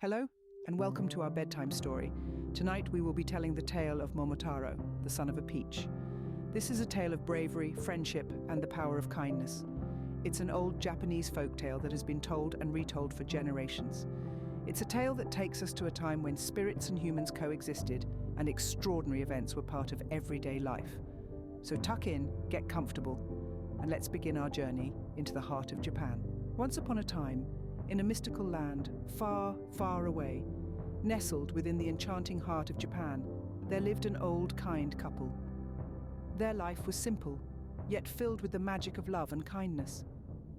Hello, and welcome to our bedtime story. Tonight we will be telling the tale of Momotarō, the son of a peach. This is a tale of bravery, friendship, and the power of kindness. It's an old Japanese folktale that has been told and retold for generations. It's a tale that takes us to a time when spirits and humans coexisted and extraordinary events were part of everyday life. So tuck in, get comfortable, and let's begin our journey into the heart of Japan. Once upon a time, in a mystical land far, far away, nestled within the enchanting heart of Japan, there lived an old, kind couple. Their life was simple, yet filled with the magic of love and kindness.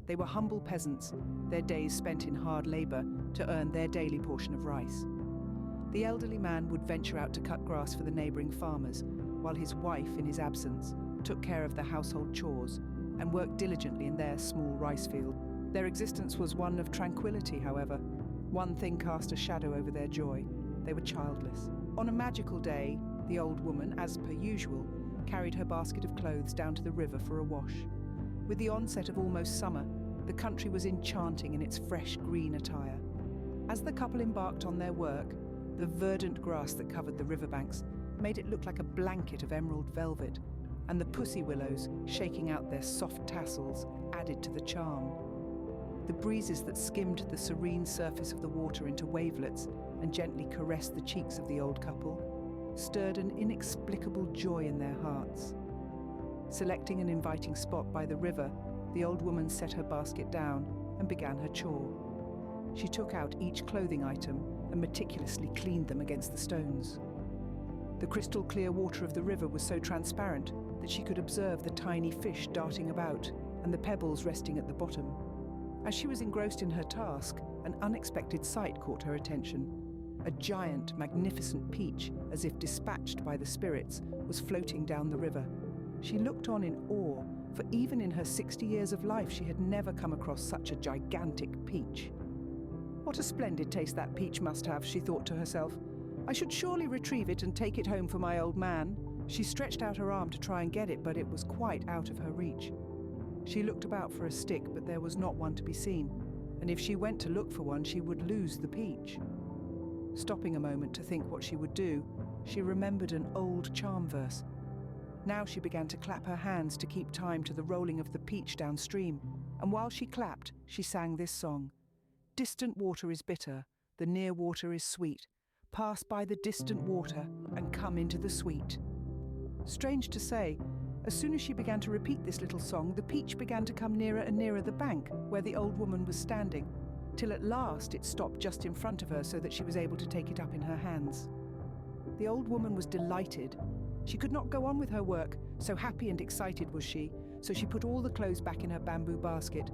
They were humble peasants, their days spent in hard labor to earn their daily portion of rice. The elderly man would venture out to cut grass for the neighboring farmers, while his wife, in his absence, took care of the household chores and worked diligently in their small rice field. Their existence was one of tranquility, however. One thing cast a shadow over their joy. They were childless. On a magical day, the old woman, as per usual, carried her basket of clothes down to the river for a wash. With the onset of almost summer, the country was enchanting in its fresh green attire. As the couple embarked on their work, the verdant grass that covered the riverbanks made it look like a blanket of emerald velvet, and the pussy willows, shaking out their soft tassels, added to the charm. The breezes that skimmed the serene surface of the water into wavelets and gently caressed the cheeks of the old couple stirred an inexplicable joy in their hearts. Selecting an inviting spot by the river, the old woman set her basket down and began her chore. She took out each clothing item and meticulously cleaned them against the stones. The crystal clear water of the river was so transparent that she could observe the tiny fish darting about and the pebbles resting at the bottom. As she was engrossed in her task, an unexpected sight caught her attention. A giant, magnificent peach, as if dispatched by the spirits, was floating down the river. She looked on in awe, for even in her 60 years of life she had never come across such a gigantic peach. What a splendid taste that peach must have, she thought to herself. I should surely retrieve it and take it home for my old man. She stretched out her arm to try and get it, but it was quite out of her reach. She looked about for a stick, but there was not one to be seen, and if she went to look for one, she would lose the peach. Stopping a moment to think what she would do, she remembered an old charm verse. Now she began to clap her hands to keep time to the rolling of the peach downstream, and while she clapped, she sang this song. Distant water is bitter, the near water is sweet. Pass by the distant water and come into the sweet. Strange to say, as soon as she began to repeat this little song, the peach began to come nearer and nearer the bank where the old woman was standing, till at last it stopped just in front of her so that she was able to take it up in her hands. The old woman was delighted. She could not go on with her work, so happy and excited was she, so she put all the clothes back in her bamboo basket,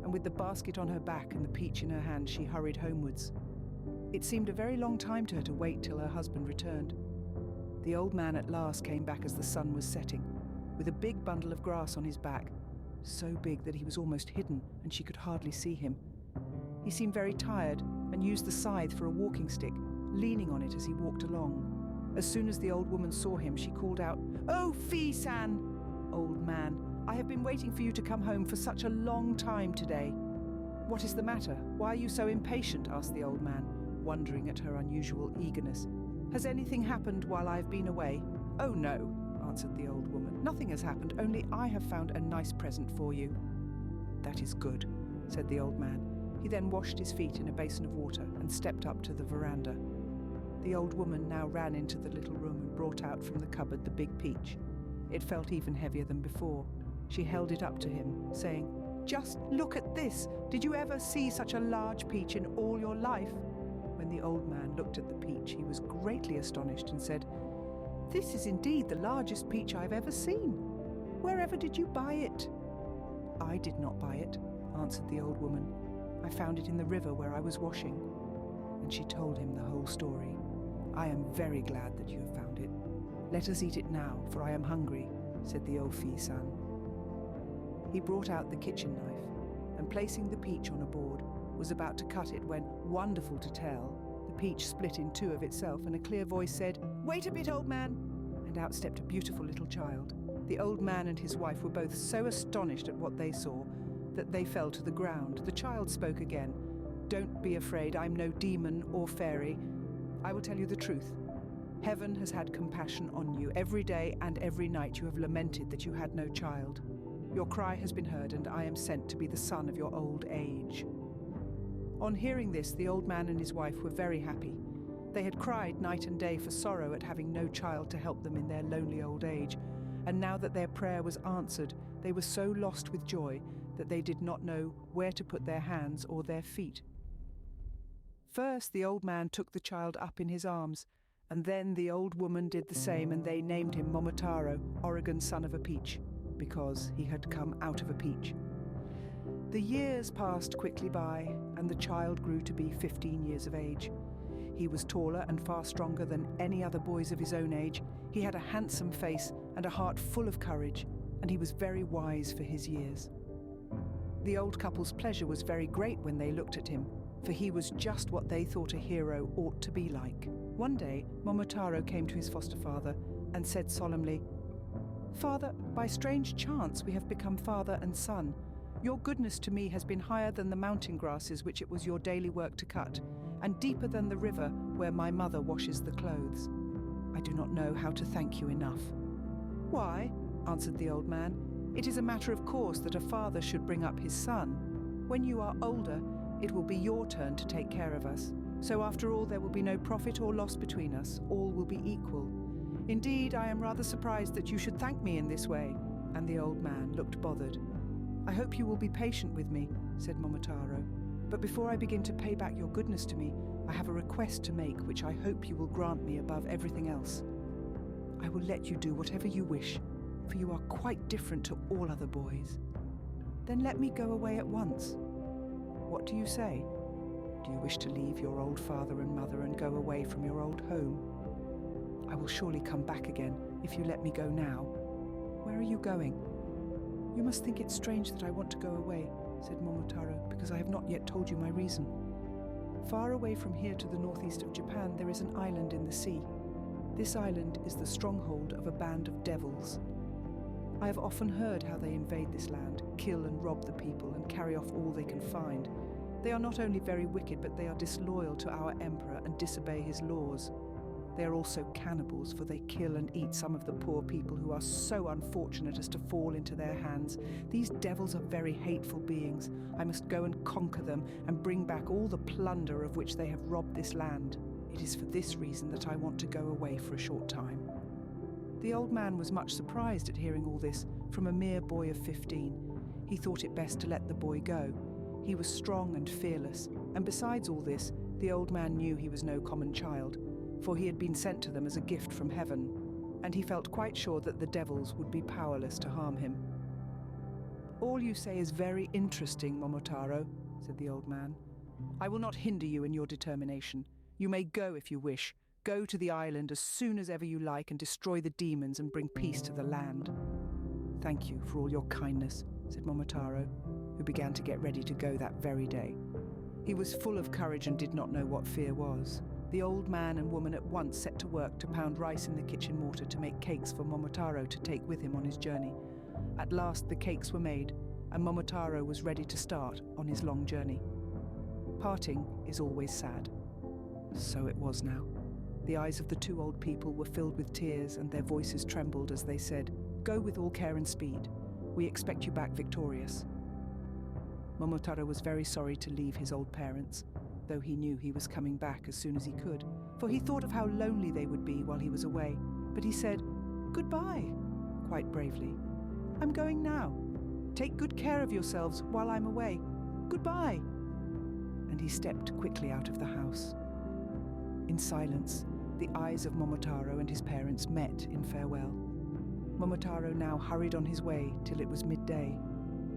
and with the basket on her back and the peach in her hand, she hurried homewards. It seemed a very long time to her to wait till her husband returned. The old man at last came back as the sun was setting, with a big bundle of grass on his back, so big that he was almost hidden and she could hardly see him. He seemed very tired and used the scythe for a walking stick, leaning on it as he walked along. As soon as the old woman saw him, she called out, "Oh, Fee-san! Old man, I have been waiting for you to come home for such a long time today." "What is the matter? Why are you so impatient?" asked the old man, wondering at her unusual eagerness. "Has anything happened while I have been away?" "Oh, no," answered the old woman. "Nothing has happened, only I have found a nice present for you." "That is good," said the old man. He then washed his feet in a basin of water and stepped up to the veranda. The old woman now ran into the little room and brought out from the cupboard the big peach. It felt even heavier than before. She held it up to him, saying, "Just look at this! Did you ever see such a large peach in all your life?" When the old man looked at the peach, he was greatly astonished and said, "This is indeed the largest peach I've ever seen. Wherever did you buy it?" "I did not buy it," answered the old woman. "I found it in the river where I was washing." And she told him the whole story. "I am very glad that you have found it. Let us eat it now, for I am hungry," said the old Fee-san. He brought out the kitchen knife, and placing the peach on a board, was about to cut it when, wonderful to tell, the peach split in two of itself, and a clear voice said, "Wait a bit, old man!" And out stepped a beautiful little child. The old man and his wife were both so astonished at what they saw that they fell to the ground. The child spoke again. Don't be afraid, I'm no demon or fairy. I will tell you the truth. Heaven has had compassion on you. Every day and every night you have lamented that you had no child. Your cry has been heard, and I am sent to be the son of your old age." On hearing this, the old man and his wife were very happy. They had cried night and day for sorrow at having no child to help them in their lonely old age, and now that their prayer was answered, they were so lost with joy that they did not know where to put their hands or their feet. First, the old man took the child up in his arms, and then the old woman did the same, and they named him Momotarō, Oregon's son of a peach, because he had come out of a peach. The years passed quickly by, and the child grew to be 15 years of age. He was taller and far stronger than any other boys of his own age. He had a handsome face and a heart full of courage, and he was very wise for his years. The old couple's pleasure was very great when they looked at him, for he was just what they thought a hero ought to be like. One day, Momotarō came to his foster father and said solemnly, "Father, by strange chance we have become father and son. Your goodness to me has been higher than the mountain grasses which it was your daily work to cut, and deeper than the river where my mother washes the clothes. I do not know how to thank you enough." "Why?" answered the old man. "It is a matter of course that a father should bring up his son. When you are older, it will be your turn to take care of us. So after all, there will be no profit or loss between us. All will be equal. Indeed, I am rather surprised that you should thank me in this way." And the old man looked bothered. "I hope you will be patient with me," said Momotarō. "But before I begin to pay back your goodness to me, I have a request to make which I hope you will grant me above everything else. I will let you do whatever you wish, for you are quite different to all other boys. Then let me go away at once. What do you say? Do you wish to leave your old father and mother and go away from your old home? I will surely come back again if you let me go now. Where are you going?" "You must think it strange that I want to go away," said Momotarō, "because I have not yet told you my reason. Far away from here to the northeast of Japan there is an island in the sea. This island is the stronghold of a band of devils. I have often heard how they invade this land, kill and rob the people, and carry off all they can find. They are not only very wicked, but they are disloyal to our emperor and disobey his laws. They are also cannibals, for they kill and eat some of the poor people who are so unfortunate as to fall into their hands. These devils are very hateful beings. I must go and conquer them and bring back all the plunder of which they have robbed this land. It is for this reason that I want to go away for a short time." The old man was much surprised at hearing all this from a mere boy of 15. He thought it best to let the boy go. He was strong and fearless, and besides all this, the old man knew he was no common child, for he had been sent to them as a gift from heaven, and he felt quite sure that the devils would be powerless to harm him. "All you say is very interesting, Momotarō," said the old man. "I will not hinder you in your determination. You may go if you wish. Go to the island as soon as ever you like and destroy the demons and bring peace to the land." "Thank you for all your kindness," said Momotarō, who began to get ready to go that very day. He was full of courage and did not know what fear was. The old man and woman at once set to work to pound rice in the kitchen mortar to make cakes for Momotarō to take with him on his journey. At last the cakes were made, and Momotarō was ready to start on his long journey. Parting is always sad. So it was now. The eyes of the two old people were filled with tears, and their voices trembled as they said, "Go with all care and speed. We expect you back victorious." Momotarō was very sorry to leave his old parents, though he knew he was coming back as soon as he could, for he thought of how lonely they would be while he was away. But he said, "Goodbye," quite bravely. "I'm going now. Take good care of yourselves while I'm away. Goodbye." And he stepped quickly out of the house. In silence, the eyes of Momotarō and his parents met in farewell. Momotarō now hurried on his way till it was midday.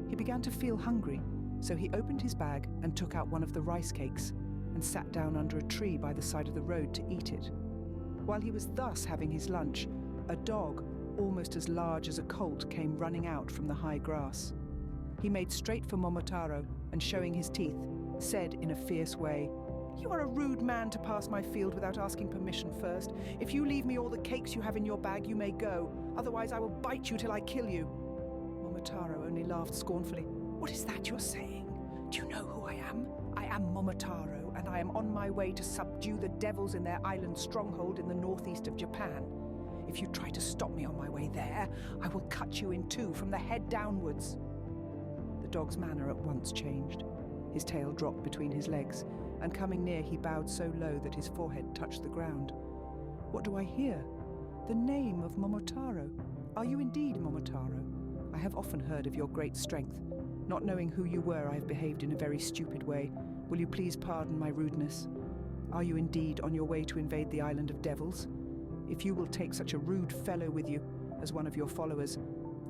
He began to feel hungry, so he opened his bag and took out one of the rice cakes and sat down under a tree by the side of the road to eat it. While he was thus having his lunch, a dog, almost as large as a colt, came running out from the high grass. He made straight for Momotarō and, showing his teeth, said in a fierce way, "You are a rude man to pass my field without asking permission first. If you leave me all the cakes you have in your bag, you may go. Otherwise I will bite you till I kill you." Momotarō only laughed scornfully. "What is that you're saying? Do you know who I am? I am Momotarō, and I am on my way to subdue the devils in their island stronghold in the northeast of Japan. If you try to stop me on my way there, I will cut you in two from the head downwards." The dog's manner at once changed. His tail dropped between his legs, and coming near he bowed so low that his forehead touched the ground. "What do I hear? The name of Momotarō. Are you indeed Momotarō? I have often heard of your great strength. Not knowing who you were, I have behaved in a very stupid way. Will you please pardon my rudeness? Are you indeed on your way to invade the island of devils? If you will take such a rude fellow with you as one of your followers,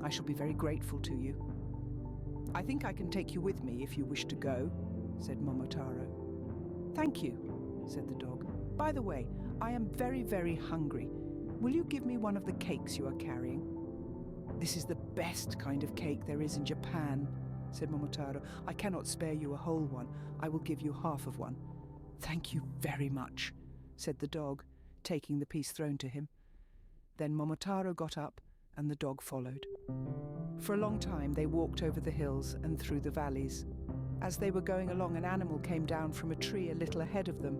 I shall be very grateful to you." "I think I can take you with me if you wish to go," said Momotarō. "Thank you," said the dog. "By the way, I am very, very hungry. Will you give me one of the cakes you are carrying?" "This is the best kind of cake there is in Japan," said Momotarō. "I cannot spare you a whole one. I will give you half of one." "Thank you very much," said the dog, taking the piece thrown to him. Then Momotarō got up, and the dog followed. For a long time they walked over the hills and through the valleys. As they were going along, an animal came down from a tree a little ahead of them.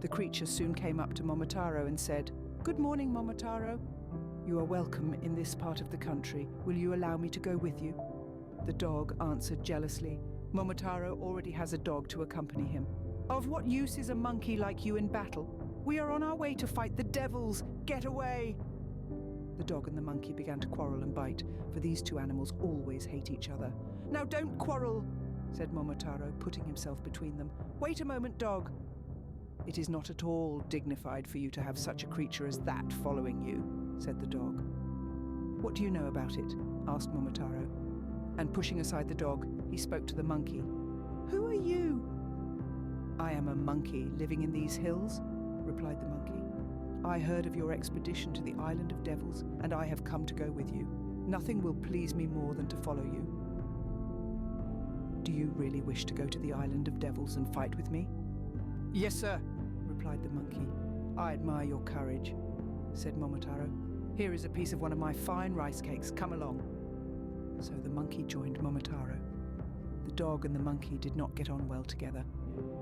The creature soon came up to Momotarō and said, "Good morning, Momotarō. You are welcome in this part of the country. Will you allow me to go with you?" The dog answered jealously. "Momotarō already has a dog to accompany him. Of what use is a monkey like you in battle? We are on our way to fight the devils. Get away!" The dog and the monkey began to quarrel and bite, for these two animals always hate each other. "Now don't quarrel," said Momotarō, putting himself between them. "Wait a moment, dog. It is not at all dignified for you to have such a creature as that following you," said the dog. "What do you know about it?" asked Momotarō. And pushing aside the dog, he spoke to the monkey. "Who are you?" "I am a monkey living in these hills," replied the monkey. "I heard of your expedition to the island of devils, and I have come to go with you. Nothing will please me more than to follow you." "Do you really wish to go to the island of devils and fight with me?" "Yes, sir," replied the monkey. "I admire your courage," said Momotarō. "Here is a piece of one of my fine rice cakes. Come along." So the monkey joined Momotarō. The dog and the monkey did not get on well together.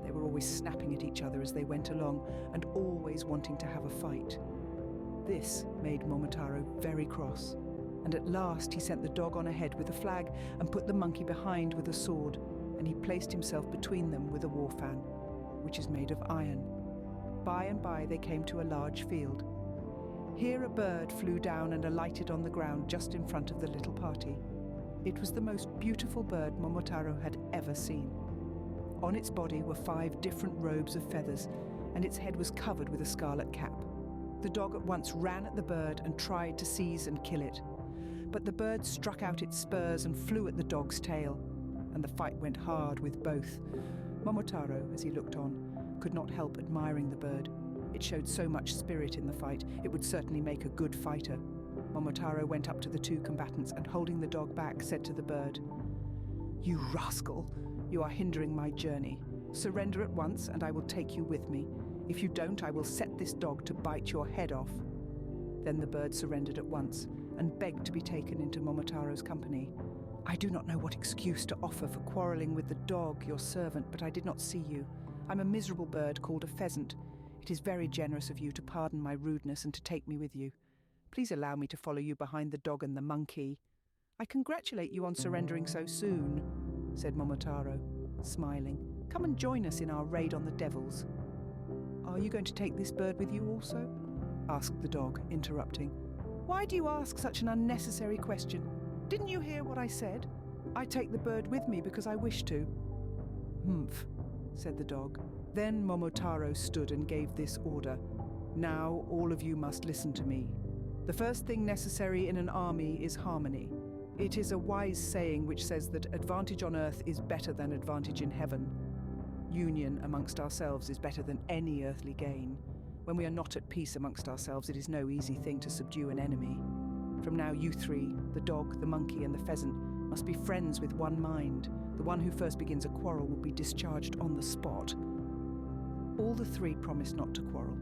They were always snapping at each other as they went along, and always wanting to have a fight. This made Momotarō very cross, and at last he sent the dog on ahead with a flag and put the monkey behind with a sword, and he placed himself between them with a war fan, which is made of iron. By and by they came to a large field. Here a bird flew down and alighted on the ground just in front of the little party. It was the most beautiful bird Momotarō had ever seen. On its body were 5 different robes of feathers, and its head was covered with a scarlet cap. The dog at once ran at the bird and tried to seize and kill it. But the bird struck out its spurs and flew at the dog's tail, and the fight went hard with both. Momotarō, as he looked on, could not help admiring the bird. It showed so much spirit in the fight, it would certainly make a good fighter. Momotarō went up to the two combatants and, holding the dog back, said to the bird, "You rascal! You are hindering my journey. Surrender at once, and I will take you with me. If you don't, I will set this dog to bite your head off." Then the bird surrendered at once, and begged to be taken into Momotaro's company. "I do not know what excuse to offer for quarrelling with the dog, your servant, but I did not see you. I'm a miserable bird called a pheasant. It is very generous of you to pardon my rudeness and to take me with you. Please allow me to follow you behind the dog and the monkey." "I congratulate you on surrendering so soon," said Momotarō, smiling. "Come and join us in our raid on the devils." "Are you going to take this bird with you also?" asked the dog, interrupting. "Why do you ask such an unnecessary question? Didn't you hear what I said? I take the bird with me because I wish to." "Humph," said the dog. Then Momotarō stood and gave this order. "Now all of you must listen to me. The first thing necessary in an army is harmony. It is a wise saying which says that advantage on earth is better than advantage in heaven. Union amongst ourselves is better than any earthly gain. When we are not at peace amongst ourselves, it is no easy thing to subdue an enemy. From now you three, the dog, the monkey and the pheasant, must be friends with one mind. The one who first begins a quarrel will be discharged on the spot." All the three promised not to quarrel.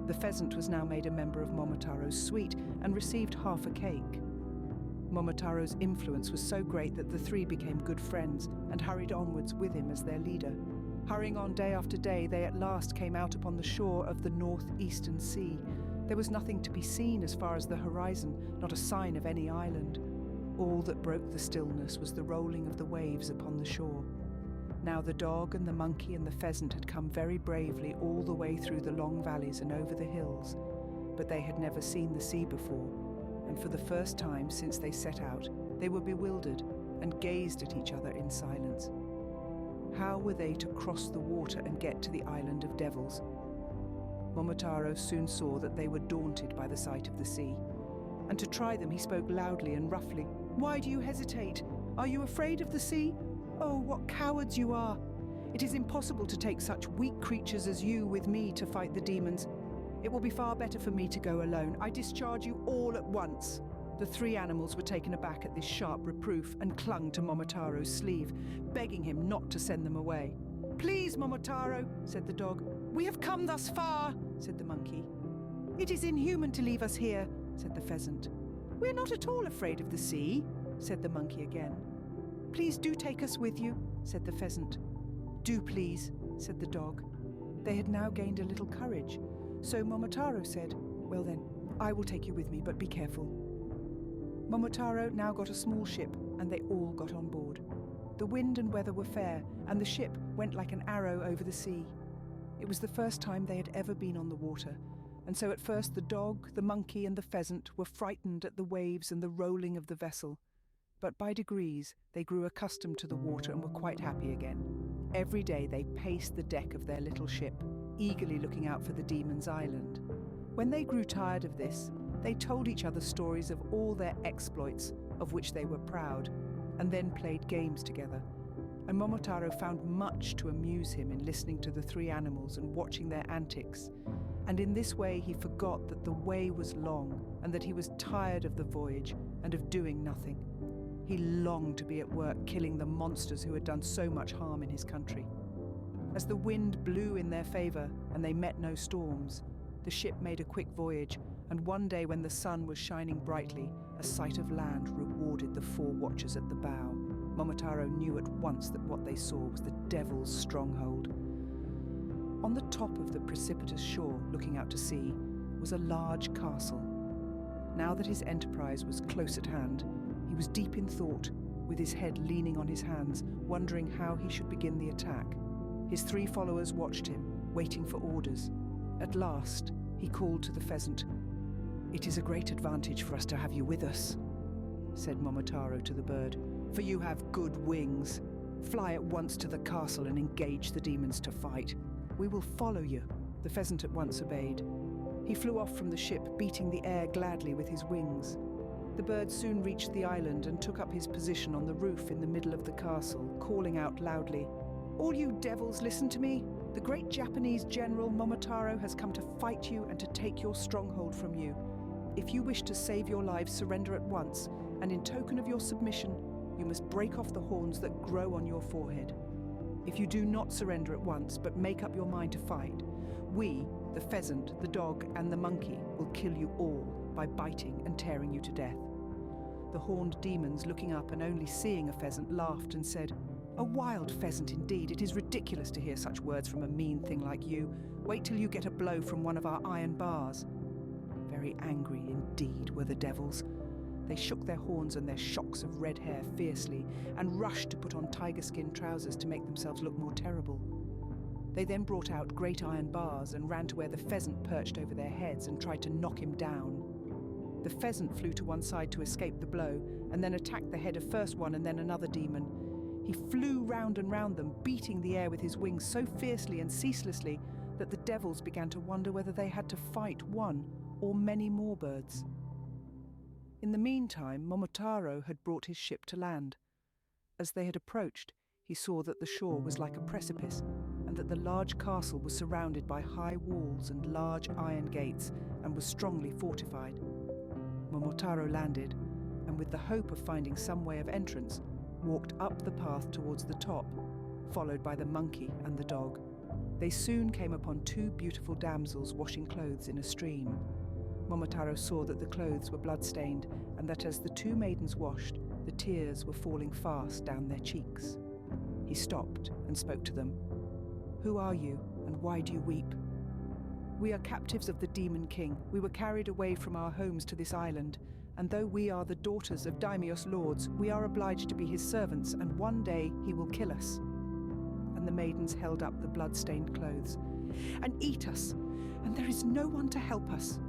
The pheasant was now made a member of Momotaro's suite and received half a cake. Momotaro's influence was so great that the three became good friends and hurried onwards with him as their leader. Hurrying on day after day, they at last came out upon the shore of the northeastern sea. There was nothing to be seen as far as the horizon, not a sign of any island. All that broke the stillness was the rolling of the waves upon the shore. Now the dog and the monkey and the pheasant had come very bravely all the way through the long valleys and over the hills, but they had never seen the sea before, and for the first time since they set out, they were bewildered and gazed at each other in silence. How were they to cross the water and get to the island of devils? Momotarō soon saw that they were daunted by the sight of the sea, and to try them he spoke loudly and roughly. "Why do you hesitate? Are you afraid of the sea? Oh, what cowards you are! It is impossible to take such weak creatures as you with me to fight the demons. It will be far better for me to go alone. I discharge you all at once." The three animals were taken aback at this sharp reproof and clung to Momotaro's sleeve, begging him not to send them away. "Please, Momotarō," said the dog. "We have come thus far," said the monkey. "It is inhuman to leave us here," said the pheasant. "We are not at all afraid of the sea," said the monkey again. "Please do take us with you," said the pheasant. "Do please," said the dog. They had now gained a little courage, so Momotarō said, "Well then, I will take you with me, but be careful." Momotarō now got a small ship, and they all got on board. The wind and weather were fair, and the ship went like an arrow over the sea. It was the first time they had ever been on the water, and so at first the dog, the monkey, and the pheasant were frightened at the waves and the rolling of the vessel. But by degrees they grew accustomed to the water and were quite happy again. Every day they paced the deck of their little ship, eagerly looking out for the demon's island. When they grew tired of this, they told each other stories of all their exploits, of which they were proud, and then played games together. And Momotarō found much to amuse him in listening to the three animals and watching their antics. And in this way he forgot that the way was long and that he was tired of the voyage and of doing nothing. He longed to be at work killing the monsters who had done so much harm in his country. As the wind blew in their favor and they met no storms, the ship made a quick voyage, and one day when the sun was shining brightly, a sight of land rewarded the four watchers at the bow. Momotarō knew at once that what they saw was the devil's stronghold. On the top of the precipitous shore, looking out to sea, was a large castle. Now that his enterprise was close at hand, he was deep in thought, with his head leaning on his hands, wondering how he should begin the attack. His three followers watched him, waiting for orders. At last, he called to the pheasant. "It is a great advantage for us to have you with us," said Momotarō to the bird, "for you have good wings. Fly at once to the castle and engage the demons to fight. We will follow you." The pheasant at once obeyed. He flew off from the ship, beating the air gladly with his wings. The bird soon reached the island and took up his position on the roof in the middle of the castle, calling out loudly, "All you devils, listen to me! The great Japanese general Momotarō has come to fight you and to take your stronghold from you. If you wish to save your lives, surrender at once, and in token of your submission, you must break off the horns that grow on your forehead. If you do not surrender at once, but make up your mind to fight, we, the pheasant, the dog, and the monkey, will kill you all by biting and tearing you to death." The horned demons, looking up and only seeing a pheasant, laughed and said, "A wild pheasant indeed! It is ridiculous to hear such words from a mean thing like you. Wait till you get a blow from one of our iron bars." Very angry indeed were the devils. They shook their horns and their shocks of red hair fiercely and rushed to put on tiger-skin trousers to make themselves look more terrible. They then brought out great iron bars and ran to where the pheasant perched over their heads and tried to knock him down. The pheasant flew to one side to escape the blow and then attacked the head of first one and then another demon. He flew round and round them, beating the air with his wings so fiercely and ceaselessly that the devils began to wonder whether they had to fight one or many more birds. In the meantime, Momotarō had brought his ship to land. As they had approached, he saw that the shore was like a precipice, and that the large castle was surrounded by high walls and large iron gates, and was strongly fortified. Momotarō landed, and with the hope of finding some way of entrance, walked up the path towards the top, followed by the monkey and the dog. They soon came upon two beautiful damsels washing clothes in a stream. Momotarō saw that the clothes were blood-stained and that as the two maidens washed, the tears were falling fast down their cheeks. He stopped and spoke to them. "Who are you, and why do you weep?" "We are captives of the Demon King. We were carried away from our homes to this island, and though we are the daughters of daimyo's lords, we are obliged to be his servants, and one day he will kill us." And the maidens held up the blood-stained clothes. "And eat us, and there is no one to help us."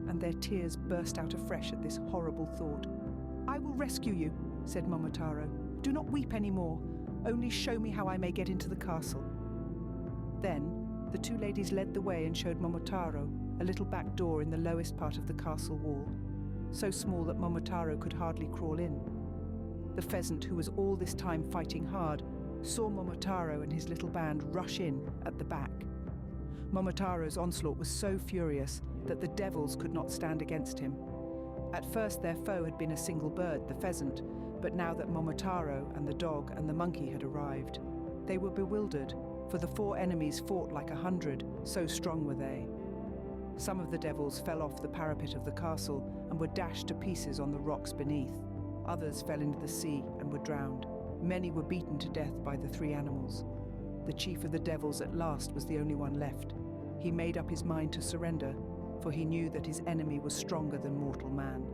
And their tears burst out afresh at this horrible thought. "I will rescue you," said Momotarō. "Do not weep any more. Only show me how I may get into the castle." Then the two ladies led the way and showed Momotarō a little back door in the lowest part of the castle wall, so small that Momotarō could hardly crawl in. The pheasant, who was all this time fighting hard, saw Momotarō and his little band rush in at the back. Momotaro's onslaught was so furious that the devils could not stand against him. At first their foe had been a single bird, the pheasant, but now that Momotarō and the dog and the monkey had arrived, they were bewildered, for the four enemies fought like 100, so strong were they. Some of the devils fell off the parapet of the castle and were dashed to pieces on the rocks beneath. Others fell into the sea and were drowned. Many were beaten to death by the three animals. The chief of the devils at last was the only one left. He made up his mind to surrender, for he knew that his enemy was stronger than mortal man.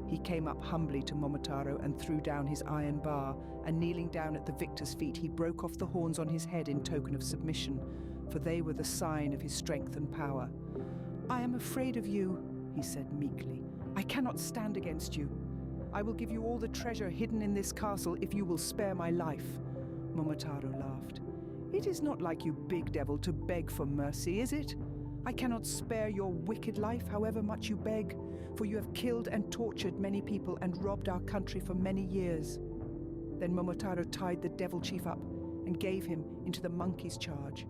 He came up humbly to Momotarō and threw down his iron bar, and kneeling down at the victor's feet, he broke off the horns on his head in token of submission, for they were the sign of his strength and power. "I am afraid of you," he said meekly. "I cannot stand against you. I will give you all the treasure hidden in this castle if you will spare my life." Momotarō laughed. "It is not like you, big devil, to beg for mercy, is it? I cannot spare your wicked life, however much you beg, for you have killed and tortured many people and robbed our country for many years." Then Momotarō tied the devil chief up and gave him into the monkey's charge.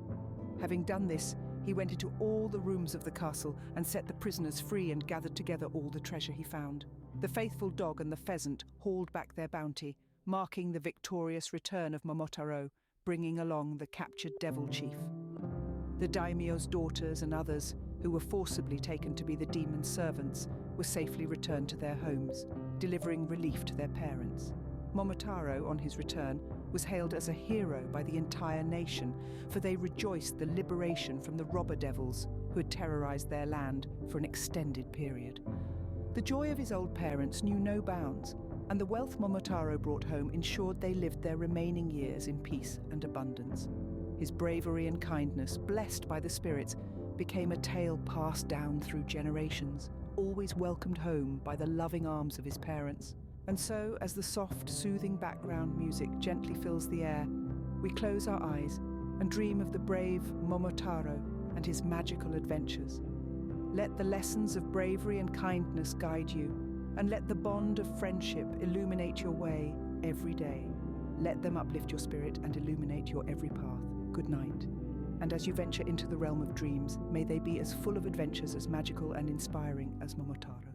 Having done this, he went into all the rooms of the castle and set the prisoners free and gathered together all the treasure he found. The faithful dog and the pheasant hauled back their bounty, marking the victorious return of Momotarō, bringing along the captured devil chief. The daimyo's daughters and others, who were forcibly taken to be the demon's servants, were safely returned to their homes, delivering relief to their parents. Momotarō, on his return, was hailed as a hero by the entire nation, for they rejoiced the liberation from the robber devils who had terrorized their land for an extended period. The joy of his old parents knew no bounds, and the wealth Momotarō brought home ensured they lived their remaining years in peace and abundance. His bravery and kindness, blessed by the spirits, became a tale passed down through generations, always welcomed home by the loving arms of his parents. And so, as the soft, soothing background music gently fills the air, we close our eyes and dream of the brave Momotarō and his magical adventures. Let the lessons of bravery and kindness guide you, and let the bond of friendship illuminate your way every day. Let them uplift your spirit and illuminate your every path. Good night. And as you venture into the realm of dreams, may they be as full of adventures as magical and inspiring as Momotarō.